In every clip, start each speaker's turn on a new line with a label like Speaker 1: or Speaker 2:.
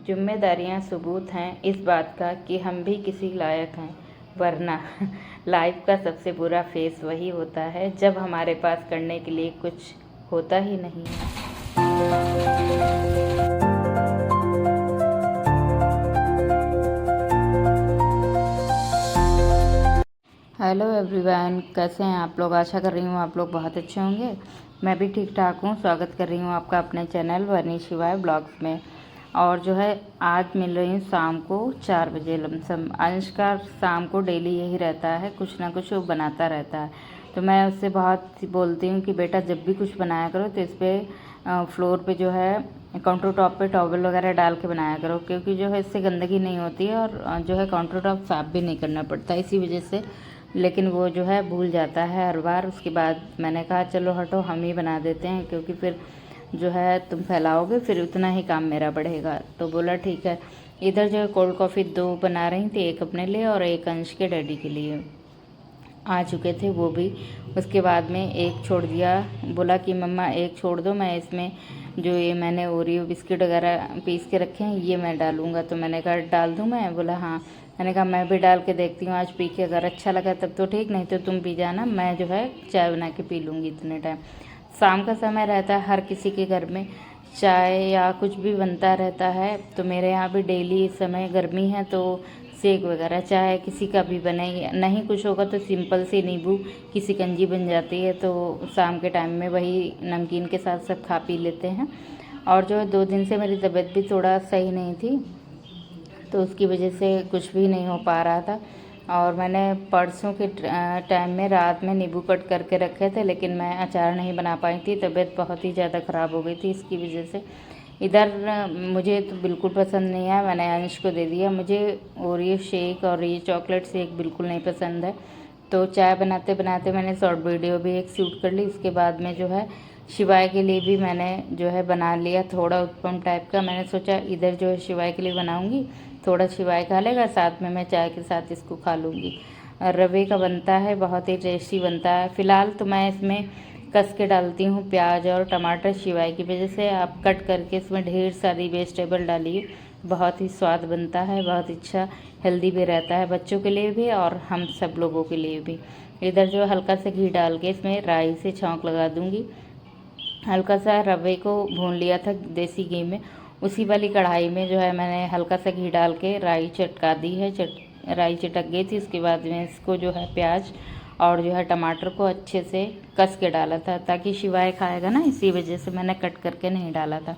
Speaker 1: जिम्मेदारियां सबूत हैं इस बात का कि हम भी किसी लायक हैं, वरना लाइफ का सबसे बुरा फेस वही होता है जब हमारे पास करने के लिए कुछ होता ही नहीं है। हेलो एवरीवन, कैसे हैं आप लोग। आशा कर रही हूँ आप लोग बहुत अच्छे होंगे। मैं भी ठीक ठाक हूँ। स्वागत कर रही हूँ आपका अपने चैनल वर्णी शिवाय ब्लॉग्स में। और जो है आज मिल रही हूँ शाम को 4 बजे लमसम। अंश का शाम को डेली यही रहता है, कुछ ना कुछ वो बनाता रहता है। तो मैं उससे बहुत बोलती हूँ कि बेटा जब भी कुछ बनाया करो तो इस पर फ्लोर पे जो है काउंटर टॉप पे टॉवल वगैरह डाल के बनाया करो, क्योंकि जो है इससे गंदगी नहीं होती है और जो है काउंटर टॉप साफ़ भी नहीं करना पड़ता इसी वजह से। लेकिन वो जो है भूल जाता है हर बार। उसके बाद मैंने कहा चलो हटो हम ही बना देते हैं, क्योंकि फिर जो है तुम फैलाओगे फिर उतना ही काम मेरा बढ़ेगा। तो बोला ठीक है। इधर जो है कोल्ड कॉफ़ी 2 बना रही थी, एक अपने लिए और एक अंश के डैडी के लिए। आ चुके थे वो भी। उसके बाद में एक छोड़ दिया, बोला कि मम्मा एक छोड़ दो, मैं इसमें जो ये मैंने ओरियो बिस्किट वगैरह पीस के रखे हैं ये मैं डालूँगा। तो मैंने कहा डाल दूँ मैं। बोला हाँ। मैंने कहा मैं भी डाल के देखती हूँ आज पी के, अगर अच्छा लगा तब तो ठीक, नहीं तो तुम पी जाना, मैं जो है चाय बना के पी लूँगी इतने टाइम। शाम का समय रहता है हर किसी के घर में चाय या कुछ भी बनता रहता है। तो मेरे यहाँ भी डेली इस समय गर्मी है तो शेक वगैरह चाहे किसी का भी बने, नहीं कुछ होगा तो सिंपल सी नींबू की शिकंजी बन जाती है। तो शाम के टाइम में वही नमकीन के साथ सब खा पी लेते हैं। और जो है 2 दिन से मेरी तबीयत भी थोड़ा सही नहीं थी, तो उसकी वजह से कुछ भी नहीं हो पा रहा था। और मैंने परसों के टाइम में रात में नींबू कट करके रखे थे, लेकिन मैं अचार नहीं बना पाई थी। तबीयत बहुत ही ज़्यादा ख़राब हो गई थी इसकी वजह से। इधर मुझे तो बिल्कुल पसंद नहीं है, मैंने अंश को दे दिया। मुझे ओरियो शेक और ये चॉकलेट शेक बिल्कुल नहीं पसंद है। तो चाय बनाते बनाते मैंने शॉर्ट वीडियो भी एक शूट कर ली। उसके बाद में जो है शिवाय के लिए भी मैंने जो है बना लिया थोड़ा उत्पम टाइप का। मैंने सोचा इधर जो है शिवाय के लिए बनाऊंगी, थोड़ा शिवाय खा लेगा, साथ में मैं चाय के साथ इसको खा लूँगी। रवे का बनता है, बहुत ही टेस्टी बनता है। फ़िलहाल तो मैं इसमें कस के डालती हूँ प्याज और टमाटर शिवाय की वजह से। आप कट करके इसमें ढेर सारी वेजिटेबल डालिए, बहुत ही स्वाद बनता है, बहुत अच्छा हेल्दी भी रहता है बच्चों के लिए भी और हम सब लोगों के लिए भी। इधर जो हल्का सा घी डाल के इसमें राई से छौंक लगा दूँगी। हल्का सा रवे को भून लिया था देसी घी में, उसी वाली कढ़ाई में जो है मैंने हल्का सा घी डाल के राई चटका दी है। राई चटक गई थी। उसके बाद में इसको जो है प्याज और जो है टमाटर को अच्छे से कस के डाला था, ताकि शिवाय खाएगा ना, इसी वजह से मैंने कट करके नहीं डाला था।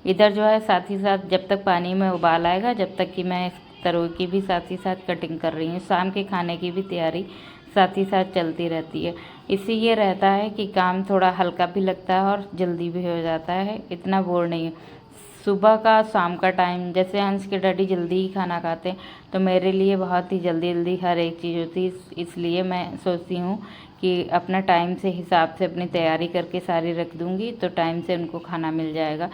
Speaker 1: इधर जो है साथ ही साथ जब तक पानी में उबाल आएगा, जब तक कि मैं तरोई की भी साथ ही साथ कटिंग कर रही हूँ। शाम के खाने की भी तैयारी साथ ही साथ चलती रहती है। इससे ये रहता है कि काम थोड़ा हल्का भी लगता है और जल्दी भी हो जाता है, इतना बोर नहीं है। सुबह का शाम का टाइम, जैसे अंश के डैडी जल्दी ही खाना खाते हैं, तो मेरे लिए बहुत ही जल्दी जल्दी हर एक चीज़ होती है। इसलिए मैं सोचती हूँ कि अपना टाइम से हिसाब से अपनी तैयारी करके सारी रख दूँगी तो टाइम से उनको खाना मिल जाएगा।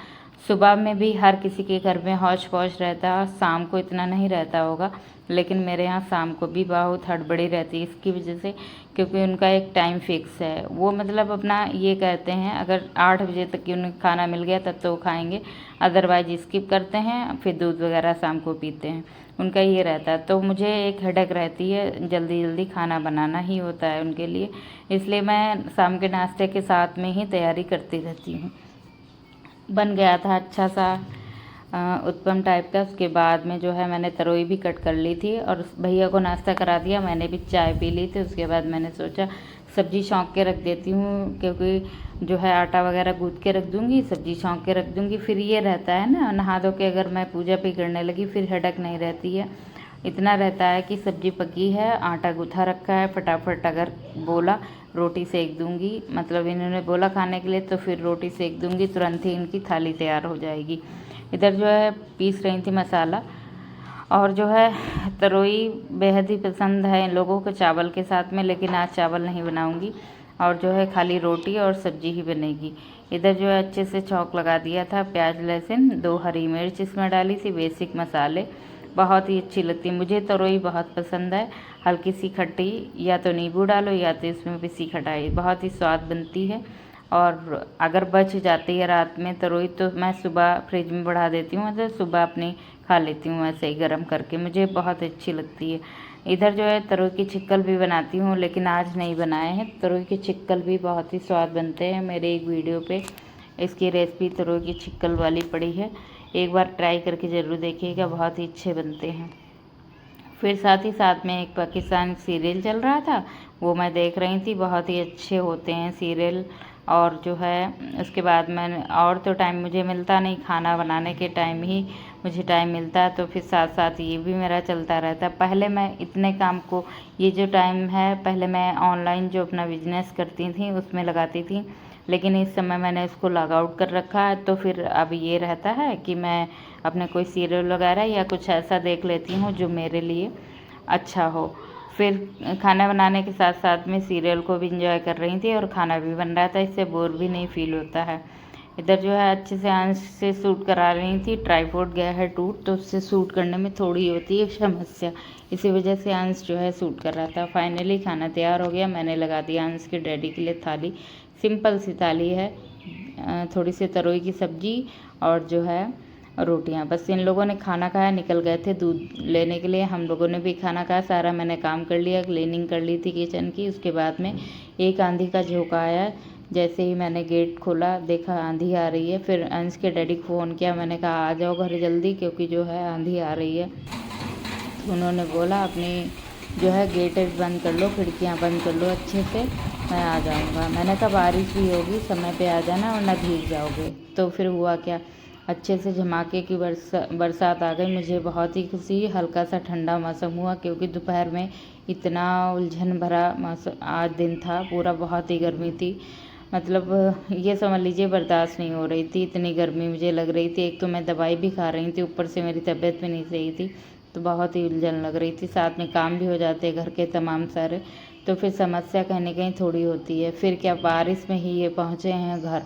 Speaker 1: सुबह में भी हर किसी के घर में हौच पौच रहता है, शाम को इतना नहीं रहता होगा, लेकिन मेरे यहाँ शाम को भी बहुत हड़बड़ी रहती है इसकी वजह से, क्योंकि उनका एक टाइम फिक्स है। वो मतलब अपना ये कहते हैं अगर 8 बजे तक कि उन्हें खाना मिल गया तब तो वो खाएंगे, अदरवाइज स्किप करते हैं, फिर दूध वगैरह शाम को पीते हैं, उनका ये रहता है। तो मुझे एक हेडेक रहती है, जल्दी जल्दी खाना बनाना ही होता है उनके लिए, इसलिए मैं शाम के नाश्ते के साथ में ही तैयारी करती रहती हूँ। बन गया था अच्छा सा उत्पम टाइप का। उसके बाद में जो है मैंने तरोई भी कट कर ली थी और भैया को नाश्ता करा दिया, मैंने भी चाय पी ली थी। उसके बाद मैंने सोचा सब्ज़ी छौंक के रख देती हूँ, क्योंकि जो है आटा वगैरह गूँथ के रख दूँगी, सब्ज़ी छौंक के रख दूँगी। फिर ये रहता है ना, नहा धो के अगर मैं पूजा भी करने लगी फिर हेडक नहीं रहती है। इतना रहता है कि सब्ज़ी पकी है, आटा गूँथा रखा है, फटाफट अगर बोला रोटी सेक दूँगी, मतलब इन्होंने बोला खाने के लिए तो फिर रोटी सेक दूँगी, तुरंत ही इनकी थाली तैयार हो जाएगी। इधर जो है पीस रही थी मसाला। और जो है तरोई बेहद ही पसंद है इन लोगों को चावल के साथ में, लेकिन आज चावल नहीं बनाऊंगी और जो है खाली रोटी और सब्जी ही बनेगी। इधर जो है अच्छे से छौंक लगा दिया था, प्याज लहसुन 2 हरी मिर्च इसमें डाली थी, बेसिक मसाले, बहुत ही अच्छी लगती है मुझे। तरोई बहुत पसंद है, हल्की सी खट्टी, या तो नींबू डालो या तो इसमें पिसी खटाई, बहुत ही स्वाद बनती है। और अगर बच जाती है रात में तरोई तो मैं सुबह फ्रिज में बढ़ा देती हूँ, मतलब सुबह अपनी खा लेती हूँ ऐसे ही गर्म करके, मुझे बहुत अच्छी लगती है। इधर जो है तरोई की चिक्कल भी बनाती हूँ, लेकिन आज नहीं बनाए हैं। तरोई के चिक्कल भी बहुत ही स्वाद बनते हैं। मेरे एक वीडियो पे इसकी रेसिपी तरोई की चिक्कल वाली पड़ी है, एक बार ट्राई करके ज़रूर देखिएगा, बहुत ही अच्छे बनते हैं। फिर साथ ही साथ में एक पाकिस्तान सीरियल चल रहा था, वो मैं देख रही थी। बहुत ही अच्छे होते हैं सीरियल। और जो है उसके बाद मैंने, और तो टाइम मुझे मिलता नहीं, खाना बनाने के टाइम ही मुझे टाइम मिलता है, तो फिर साथ साथ ये भी मेरा चलता रहता है। पहले मैं इतने काम को, ये जो टाइम है, पहले मैं ऑनलाइन जो अपना बिजनेस करती थी उसमें लगाती थी, लेकिन इस समय मैंने इसको लॉग आउट कर रखा है। तो फिर अब ये रहता है कि मैं अपने कोई सीरियल वगैरह या कुछ ऐसा देख लेती हूँ जो मेरे लिए अच्छा हो। फिर खाना बनाने के साथ साथ में सीरियल को भी इंजॉय कर रही थी और खाना भी बन रहा था, इससे बोर भी नहीं फील होता है। इधर जो है अच्छे से अंश से शूट करा रही थी। ट्राईपोड गया है टूट, तो उससे शूट करने में थोड़ी होती है समस्या, इसी वजह से अंश जो है शूट कर रहा था। फाइनली खाना तैयार हो गया, मैंने लगा दिया अंश के डैडी के लिए थाली। सिंपल सी थाली है, थोड़ी सी तरोई की सब्जी और जो है रोटियां। बस इन लोगों ने खाना खाया, निकल गए थे दूध लेने के लिए। हम लोगों ने भी खाना खाया, सारा मैंने काम कर लिया, क्लीनिंग कर ली थी किचन की। उसके बाद में एक आंधी का झोंका आया, जैसे ही मैंने गेट खोला देखा आंधी आ रही है। फिर अंश के डैडी को फ़ोन किया, मैंने कहा आ जाओ घर जल्दी, क्योंकि जो है आंधी आ रही है। उन्होंने बोला अपनी जो है गेट बंद कर लो, खिड़कियाँ बंद कर लो अच्छे से, मैं आ जाऊँगा। मैंने कहा बारिश भी होगी, समय पे आ जाना वरना भीग जाओगे। तो फिर हुआ क्या, अच्छे से झमाके की बरसात आ गई। मुझे बहुत ही खुशी, हल्का सा ठंडा मौसम हुआ, क्योंकि दोपहर में इतना उलझन भरा मौसम आज दिन था पूरा, बहुत ही गर्मी थी। मतलब ये समझ लीजिए बर्दाश्त नहीं हो रही थी, इतनी गर्मी मुझे लग रही थी। एक तो मैं दवाई भी खा रही थी, ऊपर से मेरी तबीयत भी नहीं सही थी, तो बहुत ही उलझन लग रही थी। साथ में काम भी हो जाते घर के तमाम सारे, तो फिर समस्या कहीं ना कहीं थोड़ी होती है। फिर क्या, बारिश में ही ये पहुँचे हैं घर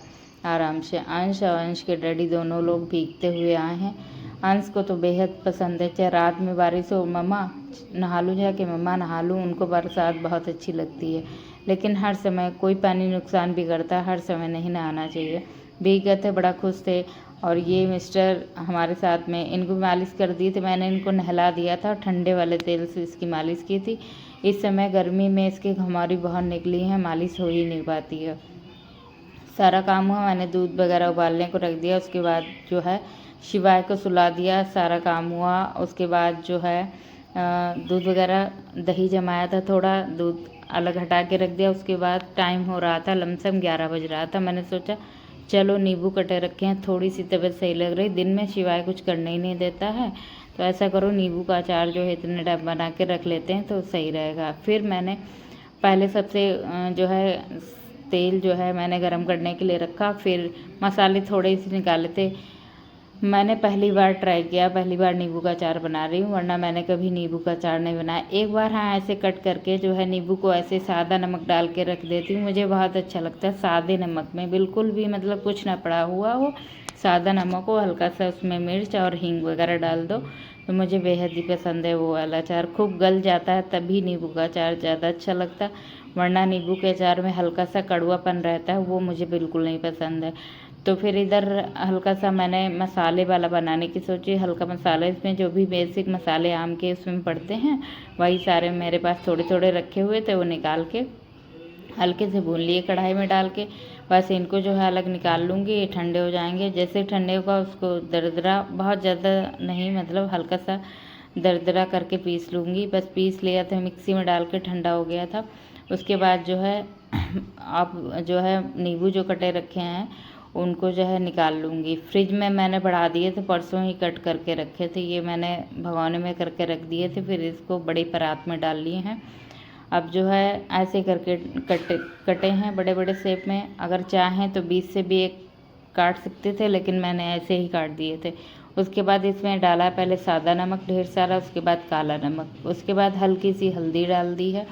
Speaker 1: आराम से। अंश और अंश के डैडी दोनों लोग भीगते हुए आए हैं। अंश को तो बेहद पसंद है, चाहे रात में बारिश हो, मम्मा नहा लूँ जाके, मम्मा नहा लूँ। उनको बरसात बहुत अच्छी लगती है, लेकिन हर समय कोई पानी नुकसान भी करता है, हर समय नहीं नहाना चाहिए। भीग गए थे, बड़ा खुश थे। और ये मिस्टर हमारे साथ में, इनको मालिश कर दी थी, मैंने इनको नहला दिया था, ठंडे वाले तेल से इसकी मालिश की थी। इस समय गर्मी में इसकी घुमारी बहुत निकली है, मालिश हो ही नहीं पाती है। सारा काम हुआ, मैंने दूध वगैरह उबालने को रख दिया। उसके बाद जो है शिवाय को सुला दिया, सारा काम हुआ। उसके बाद जो है दूध वगैरह, दही जमाया था थोड़ा, दूध अलग हटा के रख दिया। उसके बाद टाइम हो रहा था, लमसम 11 बज रहा था। मैंने सोचा चलो नींबू कटे रखे हैं, थोड़ी सी तबीयत सही लग रही, दिन में शिवाय कुछ करने ही नहीं देता है, तो ऐसा करो नींबू का अचार जो है इतने टाइम बना के रख लेते हैं तो सही रहेगा। फिर मैंने पहले सबसे जो है तेल जो है मैंने गरम करने के लिए रखा, फिर मसाले थोड़े से निकाले थे। मैंने पहली बार ट्राई किया, पहली बार नींबू का अचार बना रही हूँ, वरना मैंने कभी नींबू का अचार नहीं बनाया। एक बार हाँ ऐसे कट करके जो है नींबू को ऐसे सादा नमक डाल के रख देती हूँ, मुझे बहुत अच्छा लगता है। सादे नमक में बिल्कुल भी मतलब कुछ ना पड़ा हुआ हो, सादा नमक हो, हल्का सा उसमें मिर्च और हींग वगैरह डाल दो, तो मुझे बेहद ही पसंद है वो वाला अचार। खूब गल जाता है तभी नींबू का अचार ज़्यादा अच्छा लगता है, वरना नींबू के अचार में हल्का सा कड़वापन रहता है, वो मुझे बिल्कुल नहीं पसंद है। तो फिर इधर हल्का सा मैंने मसाले वाला बनाने की सोची, हल्का मसाला, इसमें जो भी बेसिक मसाले आम के उसमें पड़ते हैं वही सारे मेरे पास थोड़े थोड़े रखे हुए थे, वो निकाल के हल्के से भून लिए कढ़ाई में डाल के। बस इनको जो है अलग निकाल लूँगी, ये ठंडे हो जाएंगे। जैसे ठंडे होगा उसको दरदरा, बहुत ज़्यादा नहीं, मतलब हल्का सा दरदरा करके पीस लूँगी। बस पीस लिया था मिक्सी में डाल के, ठंडा हो गया था। उसके बाद जो है आप जो है नींबू जो कटे रखे हैं उनको जो है निकाल लूँगी। फ्रिज में मैंने बढ़ा दिए थे, परसों ही कट करके रखे थे, ये मैंने भगोने में करके रख दिए थे, फिर इसको बड़ी परात में डाल लिए हैं। अब जो है ऐसे करके कटे हैं बड़े बड़े शेप में। अगर चाहें तो बीच से भी एक काट सकते थे, लेकिन मैंने ऐसे ही काट दिए थे। उसके बाद इसमें डाला पहले सादा नमक ढेर सारा, उसके बाद काला नमक, उसके बाद हल्की सी हल्दी डाल दी है,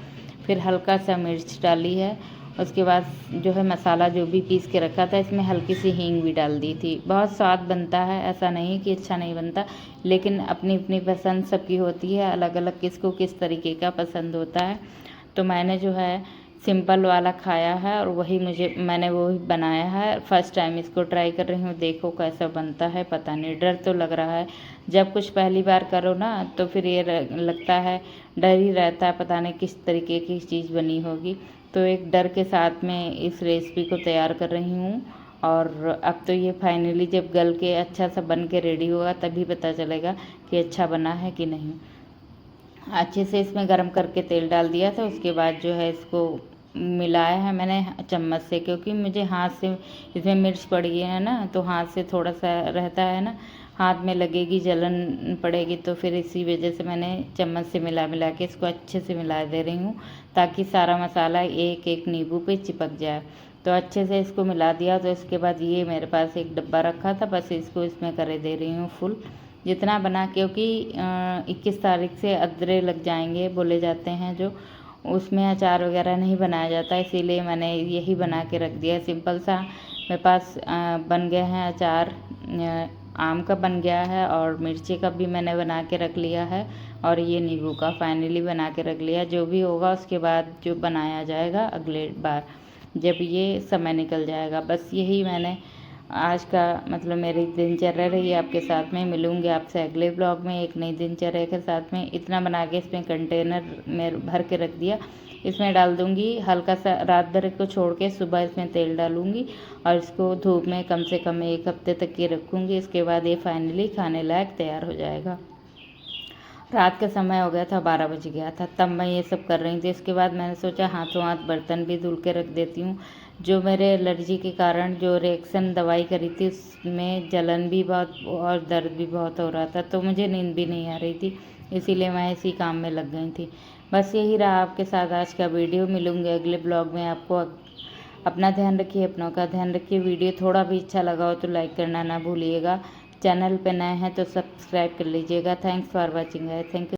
Speaker 1: फिर हल्का सा मिर्च डाली है। उसके बाद जो है मसाला जो भी पीस के रखा था, इसमें हल्की सी हींग भी डाल दी थी। बहुत स्वाद बनता है, ऐसा नहीं कि अच्छा नहीं बनता, लेकिन अपनी अपनी पसंद सबकी होती है, अलग अलग किसको किस तरीके का पसंद होता है। तो मैंने जो है सिंपल वाला खाया है और मैंने वही बनाया है। फर्स्ट टाइम इसको ट्राई कर रही हूँ, देखो कैसा बनता है। पता नहीं, डर तो लग रहा है, जब कुछ पहली बार करो ना तो फिर ये लगता है, डर ही रहता है, पता नहीं किस तरीके की चीज़ बनी होगी। तो एक डर के साथ में इस रेसिपी को तैयार कर रही हूँ। और अब तो ये फाइनली जब गल के अच्छा सा बन के रेडी होगा तभी पता चलेगा कि अच्छा बना है कि नहीं। अच्छे से इसमें गरम करके तेल डाल दिया था, उसके बाद जो है इसको मिलाया है मैंने चम्मच से, क्योंकि मुझे हाथ से इसमें मिर्च पड़ी है ना, तो हाथ से थोड़ा सा रहता है ना, हाथ में लगेगी, जलन पड़ेगी, तो फिर इसी वजह से मैंने चम्मच से मिला मिला के इसको अच्छे से मिला दे रही हूँ, ताकि सारा मसाला एक एक नींबू पे चिपक जाए। तो अच्छे से इसको मिला दिया। तो इसके बाद ये मेरे पास एक डब्बा रखा था, बस इसको इसमें करे दे रही हूँ फुल जितना बना, क्योंकि 21 तारीख से अदरे लग जाएंगे बोले जाते हैं, जो उसमें अचार वगैरह नहीं बनाया जाता, इसीलिए मैंने यही बना के रख दिया सिंपल सा। मेरे पास बन गए हैं अचार, आम का बन गया है और मिर्ची का भी मैंने बना के रख लिया है, और ये नींबू का फाइनली बना के रख लिया। जो भी होगा उसके बाद जो बनाया जाएगा अगले बार जब ये समय निकल जाएगा। बस यही मैंने आज का मतलब मेरी दिनचर्या रही आपके साथ में। मिलूँगी आपसे अगले ब्लॉग में एक नई दिनचर्या के साथ में। इतना बना के इसमें कंटेनर में भर के रख दिया, इसमें डाल दूँगी हल्का सा, रात भर को छोड़ के सुबह इसमें तेल डालूँगी और इसको धूप में कम से कम 1 हफ्ते तक ये रखूँगी। इसके बाद ये फाइनली खाने लायक तैयार हो जाएगा। रात का समय हो गया था, 12 बज गया था, तब मैं ये सब कर रही थी। इसके बाद मैंने सोचा हाथों हाथ बर्तन भी धुल के रख देती हूँ। जो मेरे एलर्जी के कारण जो रिएक्शन दवाई करी थी उसमें जलन भी बहुत और दर्द भी बहुत हो रहा था, तो मुझे नींद भी नहीं आ रही थी, इसीलिए मैं इसी काम में लग गई थी। बस यही रहा आपके साथ आज का वीडियो। मिलूँगी अगले ब्लॉग में। आपको अपना ध्यान रखिए, अपनों का ध्यान रखिए। वीडियो थोड़ा भी अच्छा लगा हो तो लाइक करना ना भूलिएगा। चैनल पे नए हैं तो सब्सक्राइब कर लीजिएगा। Thanks for watching. Thank you.